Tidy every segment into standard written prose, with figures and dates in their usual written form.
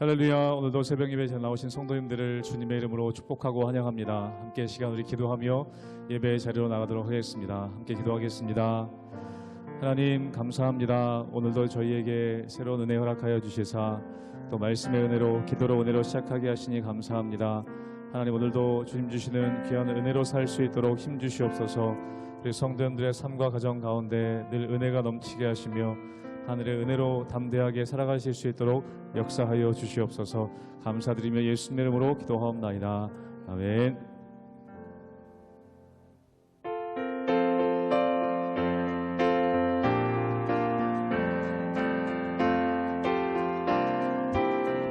할렐루야. 오늘도 새벽 예배에 나오신 성도님들을 주님의 이름으로 축복하고 환영합니다. 함께 시간 우리 기도하며 예배의 자리로 나가도록 하겠습니다. 함께 기도하겠습니다. 하나님 감사합니다. 오늘도 저희에게 새로운 은혜 허락하여 주시사 또 말씀의 은혜로 기도로 은혜로 시작하게 하시니 감사합니다. 하나님 오늘도 주님 주시는 귀한 은혜로 살 수 있도록 힘 주시옵소서. 우리 성도님들의 삶과 가정 가운데 늘 은혜가 넘치게 하시며 하늘의 은혜로 담대하게 살아가실 수 있도록 역사하여 주시옵소서. 감사드리며 예수님의 이름으로 기도하옵나이다. 아멘.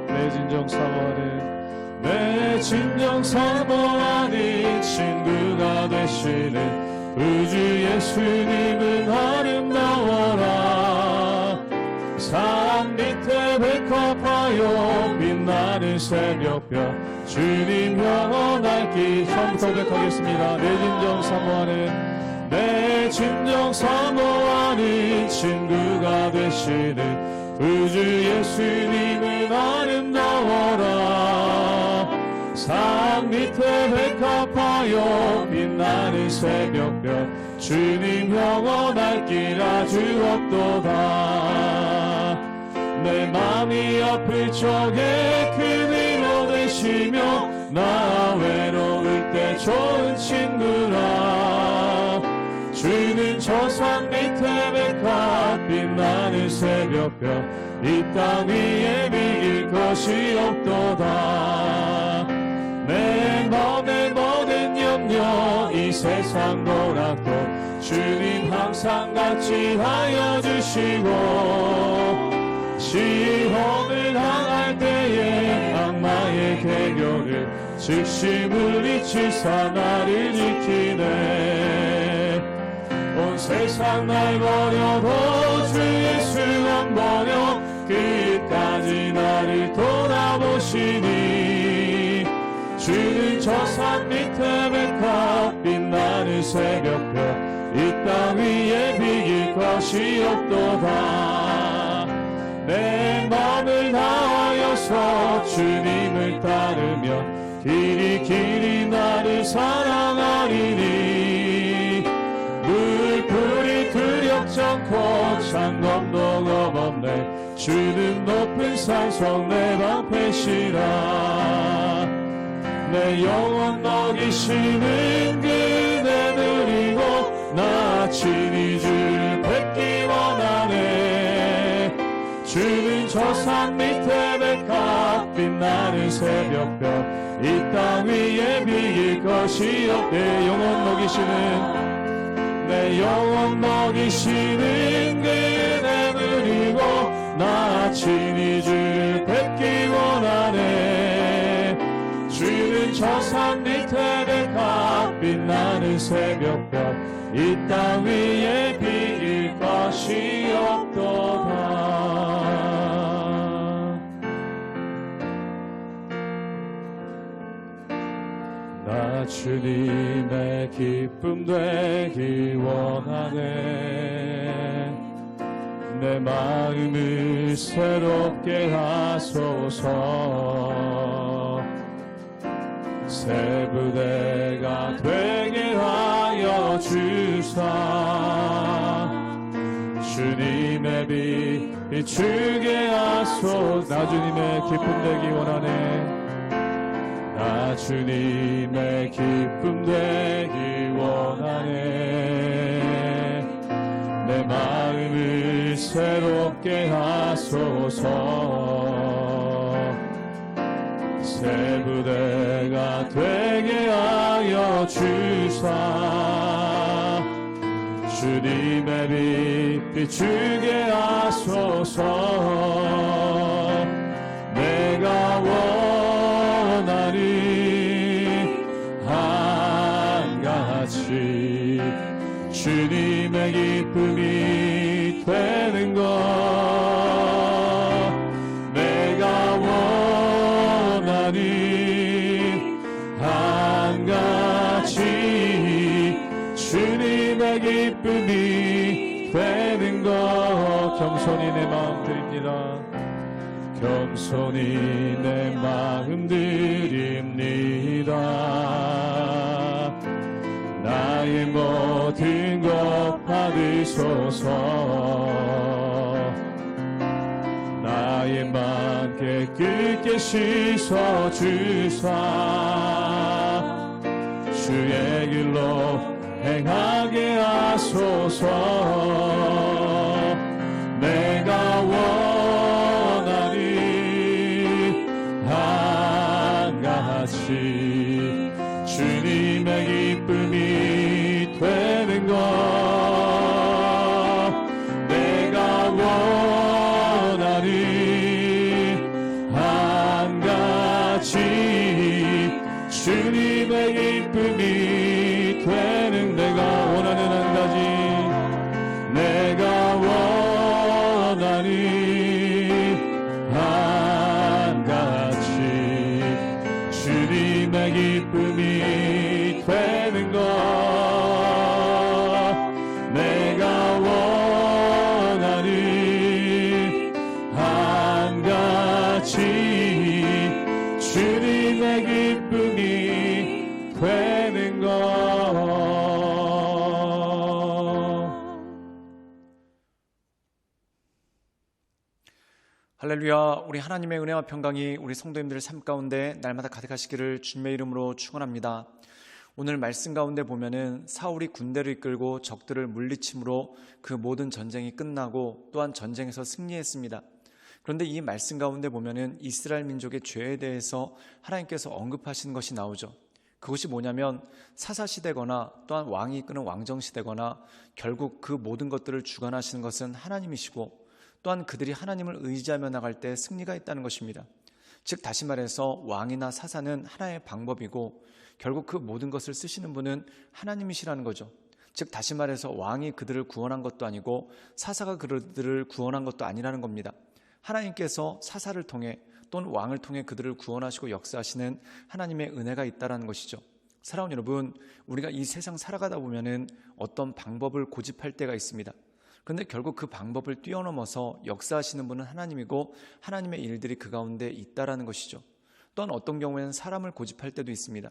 내 진정 사모하는 내 진정 사모하는 친구가 되시는 우주 예수님은 아름다워라. 산 밑에 백합하여 빛나는 새벽별 주님 영원할 길. 처음부터 고백하겠습니다. 내 진정 사모하는 내 진정 사모하는 친구가 되시는 우주 예수님은 아름다워라. 산 밑에 백합하여 빛나는 새벽별 주님 영원할 길 아주 없도다. 내 맘이 아플 적에 그 위로 되시며 나 외로울 때 좋은 친구라. 주는 저 산 밑에 백합 빛나는 새벽별 이 땅 위에 비길 것이 없도다. 내 맘의 모든 염려 이 세상 보라도 주님 항상 같이 하여 주시고 시험을 당할 때에 악마의 계교를 즉시 물리치사 나를 지키네. 온 세상 날 버려도 주 예수 안 버려 끝까지 나를 돌아보시니. 주는 저 산 밑에 백합 빛나는 새벽별 이 땅 위에 비길 것이 없도다. 내 맘을 다하여서 주님을 따르면 길이 길이 나를 사랑하리니. 물풀이 두렵지 않고 창검도 겁없네. 주는 높은 산성 내 방패시라. 내 영혼 먹이시는 그대 누리고 나 친히 주를 뵙기 원하네. 주는 저 산 밑에 백합 빛나는 새벽별 이 땅 위에 비길 것이 없네. 내 영혼 먹이시는 그대 누리고 나 친히 주를 뵙기 원하네. 주는 저 산 밑에 백합 빛나는 새벽별 이 땅 위에 비길 것이 없도다. 나 주님의 기쁨 되기 원하네. 내 마음을 새롭게 하소서. 새 부대가 되게 하여 주사. 주님의 빛 비추게 하소서. 나 주님의 기쁨 되기 원하네. 나 주님의 기쁨 되기 원하네. 내 마음을 새롭게 하소서. 새 부대가 되게 하여 주사. 주님의 빛 비추게 하소서. 내가 원하니 한같이 주님의 기쁨이 되는 것. 내가 원하니 한같이 주님의 기쁨이 되는 것. 겸손히 내 마음 드립니다. 겸손히 내 마음 드립니다. 나의 모든 것 받으소서. 나의 맘 깨끗게 씻어주사 주의 길로 행하게 하소서. 내가 원하니 한같이 주님의 기쁨이 되는 것. 내가 원하니 한같이 주님의 기쁨이 되는. 내가 원하는 한 가지. 내가 원하니 한같이 주님의 기쁨이 되는 것. 내가 원하니 한같이 주님의 기쁨이 되는 것. 할렐루야. 우리 하나님의 은혜와 평강이 우리 성도님들 삶 가운데 날마다 가득하시기를 주님의 이름으로 축원합니다. 오늘 말씀 가운데 보면은 사울이 군대를 이끌고 적들을 물리침으로 그 모든 전쟁이 끝나고 또한 전쟁에서 승리했습니다. 그런데 이 말씀 가운데 보면은 이스라엘 민족의 죄에 대해서 하나님께서 언급하시는 것이 나오죠. 그것이 뭐냐면 사사시대거나 또한 왕이 이끄는 왕정시대거나 결국 그 모든 것들을 주관하시는 것은 하나님이시고 또한 그들이 하나님을 의지하며 나갈 때 승리가 있다는 것입니다. 즉 다시 말해서 왕이나 사사는 하나의 방법이고 결국 그 모든 것을 쓰시는 분은 하나님이시라는 거죠. 즉 다시 말해서 왕이 그들을 구원한 것도 아니고 사사가 그들을 구원한 것도 아니라는 겁니다. 하나님께서 사사를 통해 또는 왕을 통해 그들을 구원하시고 역사하시는 하나님의 은혜가 있다는 것이죠. 사랑하는 여러분, 우리가 이 세상 살아가다 보면은 어떤 방법을 고집할 때가 있습니다. 그런데 결국 그 방법을 뛰어넘어서 역사하시는 분은 하나님이고 하나님의 일들이 그 가운데 있다라는 것이죠. 또한 어떤 경우에는 사람을 고집할 때도 있습니다.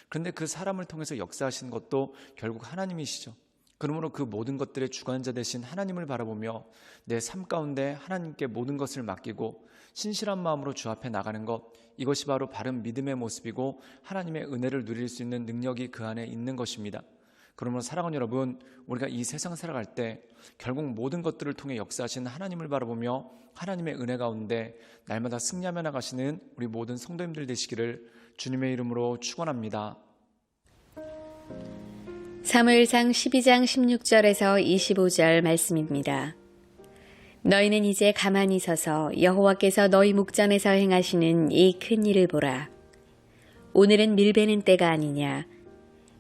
그런데 그 사람을 통해서 역사하시는 것도 결국 하나님이시죠. 그러므로 그 모든 것들의 주관자 되신 하나님을 바라보며 내 삶 가운데 하나님께 모든 것을 맡기고 신실한 마음으로 주 앞에 나가는 것, 이것이 바로 바른 믿음의 모습이고 하나님의 은혜를 누릴 수 있는 능력이 그 안에 있는 것입니다. 그러므로 사랑하는 여러분, 우리가 이 세상 살아갈 때 결국 모든 것들을 통해 역사하시는 하나님을 바라보며 하나님의 은혜 가운데 날마다 승리하며 나가시는 우리 모든 성도님들 되시기를 주님의 이름으로 축원합니다. 사무엘상 12장 16절에서 25절 말씀입니다. 너희는 이제 가만히 서서 여호와께서 너희 목전에서 행하시는 이 큰 일을 보라. 오늘은 밀베는 때가 아니냐.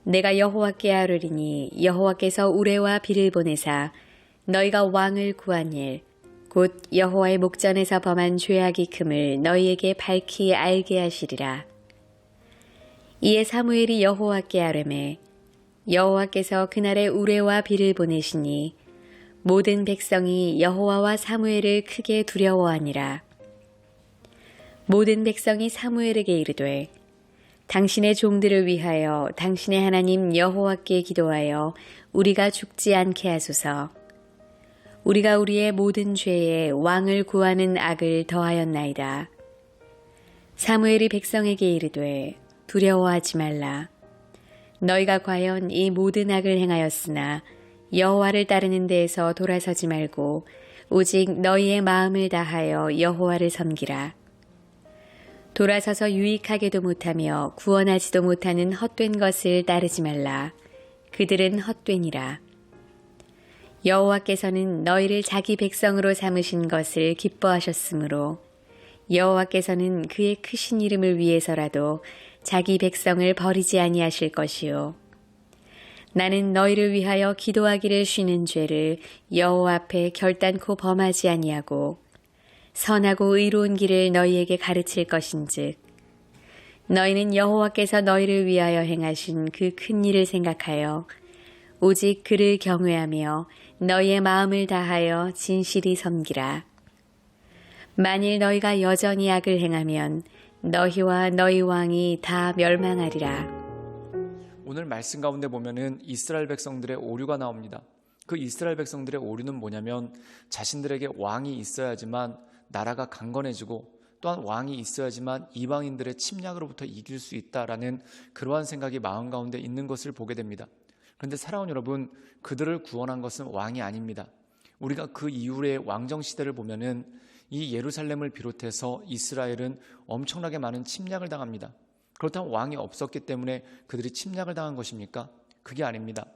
내가 여호와께 아뢰리니 여호와께서 우레와 비를 보내사 너희가 왕을 구한 일, 곧 여호와의 목전에서 범한 죄악이 큼을 너희에게 밝히 알게 하시리라. 이에 사무엘이 여호와께 아뢰매 여호와께서 그날에 우레와 비를 보내시니 모든 백성이 여호와와 사무엘을 크게 두려워하니라. 모든 백성이 사무엘에게 이르되 당신의 종들을 위하여 당신의 하나님 여호와께 기도하여 우리가 죽지 않게 하소서. 우리가 우리의 모든 죄에 왕을 구하는 악을 더하였나이다. 사무엘이 백성에게 이르되 두려워하지 말라. 너희가 과연 이 모든 악을 행하였으나 여호와를 따르는 데에서 돌아서지 말고 오직 너희의 마음을 다하여 여호와를 섬기라. 돌아서서 유익하게도 못하며 구원하지도 못하는 헛된 것을 따르지 말라. 그들은 헛되니라. 여호와께서는 너희를 자기 백성으로 삼으신 것을 기뻐하셨으므로 여호와께서는 그의 크신 이름을 위해서라도 자기 백성을 버리지 아니하실 것이요. 나는 너희를 위하여 기도하기를 쉬는 죄를 여호와 앞에 결단코 범하지 아니하고 선하고 의로운 길을 너희에게 가르칠 것인즉 너희는 여호와께서 너희를 위하여 행하신 그 큰 일을 생각하여 오직 그를 경외하며 너희의 마음을 다하여 진실이 섬기라. 만일 너희가 여전히 악을 행하면 너희와 너희 왕이 다 멸망하리라. 오늘 말씀 가운데 보면은 이스라엘 백성들의 오류가 나옵니다. 그 이스라엘 백성들의 오류는 뭐냐면 자신들에게 왕이 있어야지만 나라가 강건해지고 또한 왕이 있어야지만 이방인들의 침략으로부터 이길 수 있다라는 그러한 생각이 마음 가운데 있는 것을 보게 됩니다. 그런데 사랑하는 여러분, 그들을 구원한 것은 왕이 아닙니다. 우리가 그 이후의 왕정 시대를 보면은 이 예루살렘을 비롯해서 이스라엘은 엄청나게 많은 침략을 당합니다. 그렇다면 왕이 없었기 때문에 그들이 침략을 당한 것입니까? 그게 아닙니다.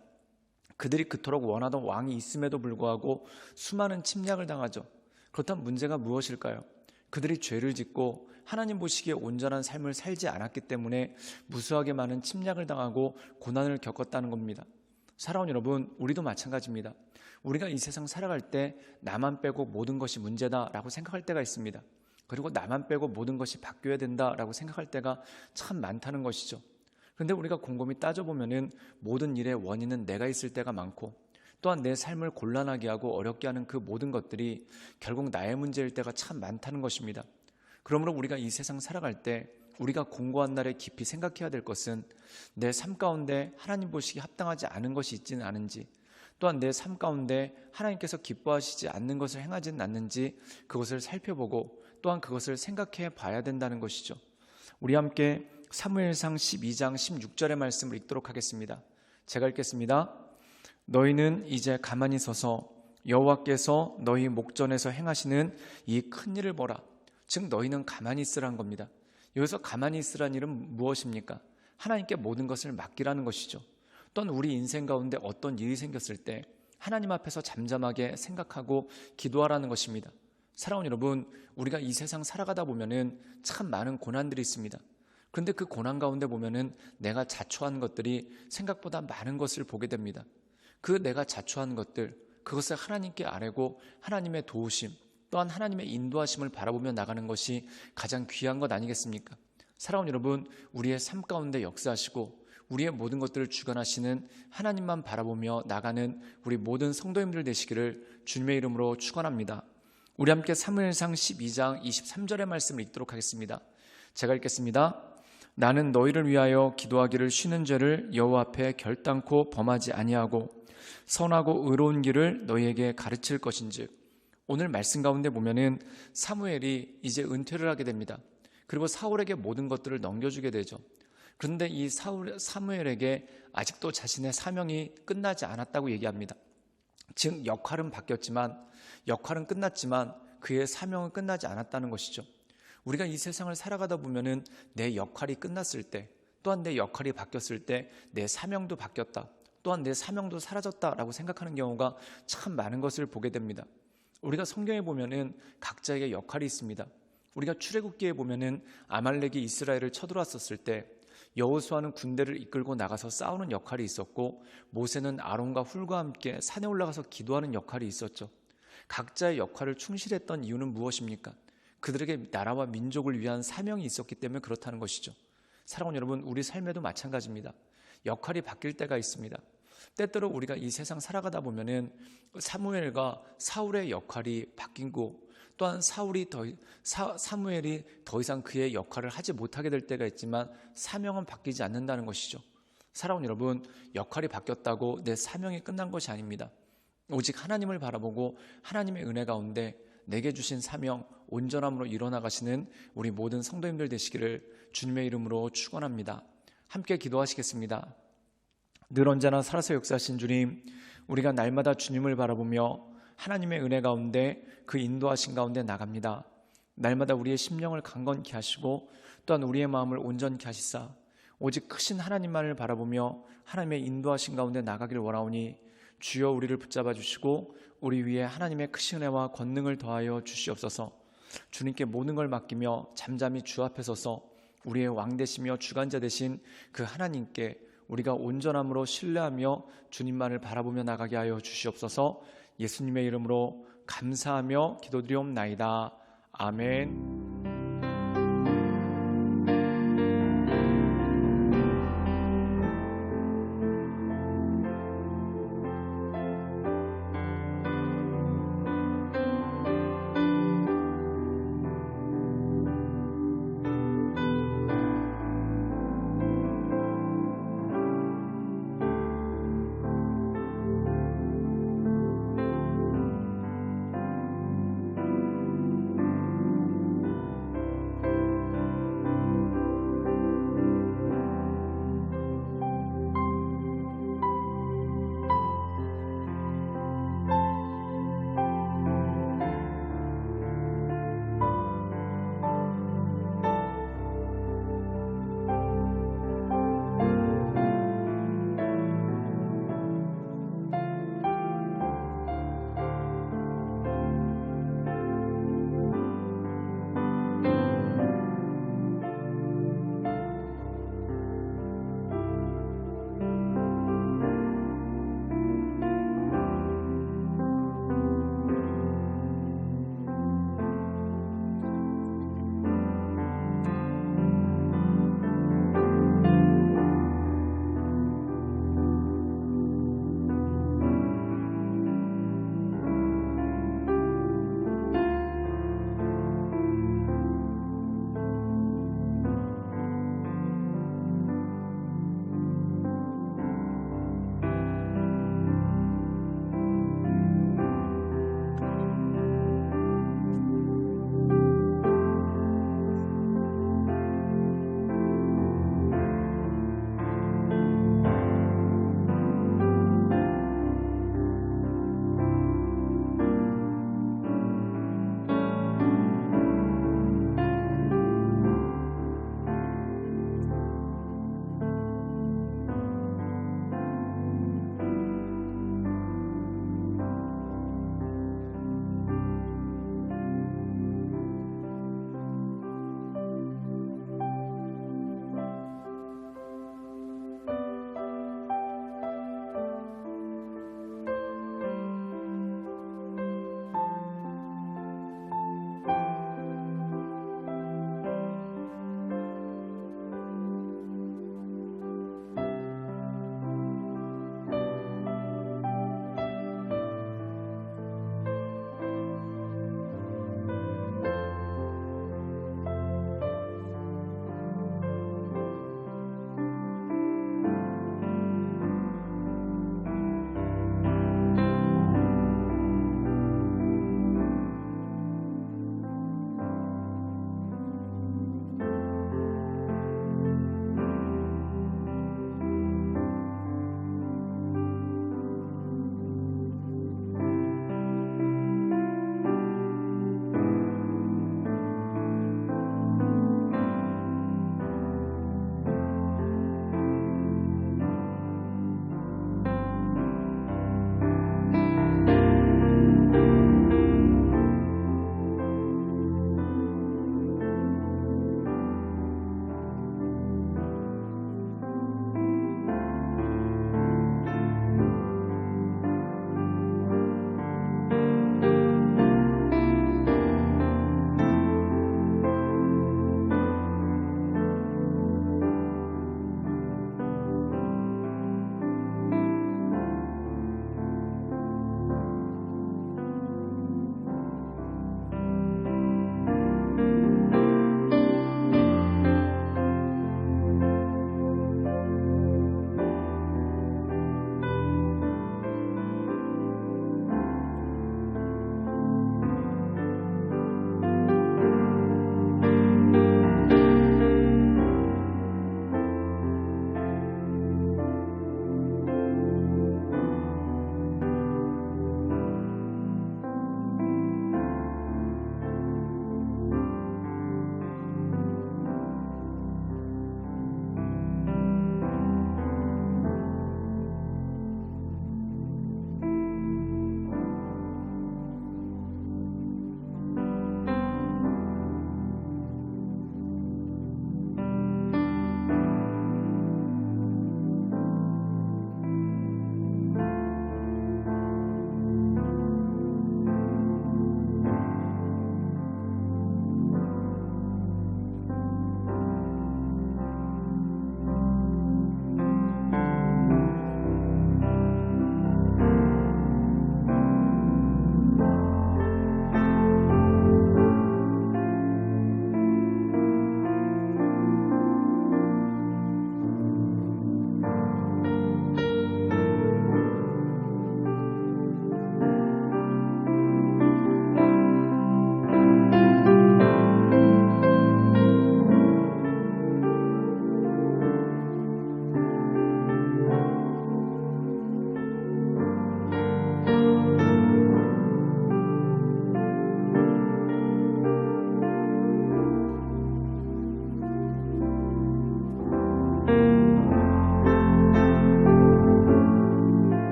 그들이 그토록 원하던 왕이 있음에도 불구하고 수많은 침략을 당하죠. 그렇다면 문제가 무엇일까요? 그들이 죄를 짓고 하나님 보시기에 온전한 삶을 살지 않았기 때문에 무수하게 많은 침략을 당하고 고난을 겪었다는 겁니다. 사랑하는 여러분, 우리도 마찬가지입니다. 우리가 이 세상 살아갈 때 나만 빼고 모든 것이 문제다라고 생각할 때가 있습니다. 그리고 나만 빼고 모든 것이 바뀌어야 된다라고 생각할 때가 참 많다는 것이죠. 그런데 우리가 곰곰이 따져보면은 모든 일의 원인은 내가 있을 때가 많고 또한 내 삶을 곤란하게 하고 어렵게 하는 그 모든 것들이 결국 나의 문제일 때가 참 많다는 것입니다. 그러므로 우리가 이 세상 살아갈 때 우리가 공고한 날에 깊이 생각해야 될 것은 내 삶 가운데 하나님 보시기에 합당하지 않은 것이 있지는 않은지, 또한 내 삶 가운데 하나님께서 기뻐하시지 않는 것을 행하지는 않는지 그것을 살펴보고 또한 그것을 생각해 봐야 된다는 것이죠. 우리 함께 사무엘상 12장 16절의 말씀을 읽도록 하겠습니다. 제가 읽겠습니다. 너희는 이제 가만히 서서 여호와께서 너희 목전에서 행하시는 이 큰 일을 보라. 즉 너희는 가만히 있으라는 겁니다. 여기서 가만히 있으라는 일은 무엇입니까? 하나님께 모든 것을 맡기라는 것이죠. 또한 우리 인생 가운데 어떤 일이 생겼을 때 하나님 앞에서 잠잠하게 생각하고 기도하라는 것입니다. 사랑하는 여러분, 우리가 이 세상 살아가다 보면은 참 많은 고난들이 있습니다. 그런데 그 고난 가운데 보면은 내가 자초한 것들이 생각보다 많은 것을 보게 됩니다. 그 내가 자초한 것들, 그것을 하나님께 아뢰고 하나님의 도우심, 또한 하나님의 인도하심을 바라보며 나가는 것이 가장 귀한 것 아니겠습니까? 사랑하는 여러분, 우리의 삶 가운데 역사하시고 우리의 모든 것들을 주관하시는 하나님만 바라보며 나가는 우리 모든 성도님들 되시기를 주님의 이름으로 축원합니다. 우리 함께 사무엘상 12장 23절의 말씀을 읽도록 하겠습니다. 제가 읽겠습니다. 나는 너희를 위하여 기도하기를 쉬는 죄를 여호와 앞에 결단코 범하지 아니하고 선하고 의로운 길을 너희에게 가르칠 것인즉. 오늘 말씀 가운데 보면은 사무엘이 이제 은퇴를 하게 됩니다. 그리고 사울에게 모든 것들을 넘겨주게 되죠. 그런데 이 사무엘에게 아직도 자신의 사명이 끝나지 않았다고 얘기합니다. 즉 역할은 바뀌었지만, 역할은 끝났지만 그의 사명은 끝나지 않았다는 것이죠. 우리가 이 세상을 살아가다 보면은 내 역할이 끝났을 때, 또한 내 역할이 바뀌었을 때 내 사명도 바뀌었다, 또한 내 사명도 사라졌다라고 생각하는 경우가 참 많은 것을 보게 됩니다. 우리가 성경에 보면은 각자에게 역할이 있습니다. 우리가 출애굽기에 보면은 아말렉이 이스라엘을 쳐들어왔었을 때 여호수아는 군대를 이끌고 나가서 싸우는 역할이 있었고, 모세는 아론과 훌과 함께 산에 올라가서 기도하는 역할이 있었죠. 각자의 역할을 충실했던 이유는 무엇입니까? 그들에게 나라와 민족을 위한 사명이 있었기 때문에 그렇다는 것이죠. 사랑하는 여러분, 우리 삶에도 마찬가지입니다. 역할이 바뀔 때가 있습니다. 때때로 우리가 이 세상 살아가다 보면은 사무엘과 사울의 역할이 바뀌고, 또한 사무엘이 더 이상 그의 역할을 하지 못하게 될 때가 있지만 사명은 바뀌지 않는다는 것이죠. 사랑하는 여러분, 역할이 바뀌었다고 내 사명이 끝난 것이 아닙니다. 오직 하나님을 바라보고 하나님의 은혜 가운데 내게 주신 사명 온전함으로 이뤄나가시는 우리 모든 성도님들 되시기를 주님의 이름으로 축원합니다. 함께 기도하시겠습니다. 늘 언제나 살아서 역사하신 주님, 우리가 날마다 주님을 바라보며 하나님의 은혜 가운데 그 인도하신 가운데 나갑니다. 날마다 우리의 심령을 강건케 하시고 또한 우리의 마음을 온전케 하시사 오직 크신 하나님만을 바라보며 하나님의 인도하신 가운데 나가기를 원하오니 주여 우리를 붙잡아 주시고 우리 위에 하나님의 크신 은혜와 권능을 더하여 주시옵소서. 주님께 모든 걸 맡기며 잠잠히 주 앞에 서서 우리의 왕 되시며 주관자 되신 그 하나님께 우리가 온전함으로 신뢰하며 주님만을 바라보며 나가게 하여 주시옵소서. 예수님의 이름으로 감사하며 기도드리옵나이다. 아멘.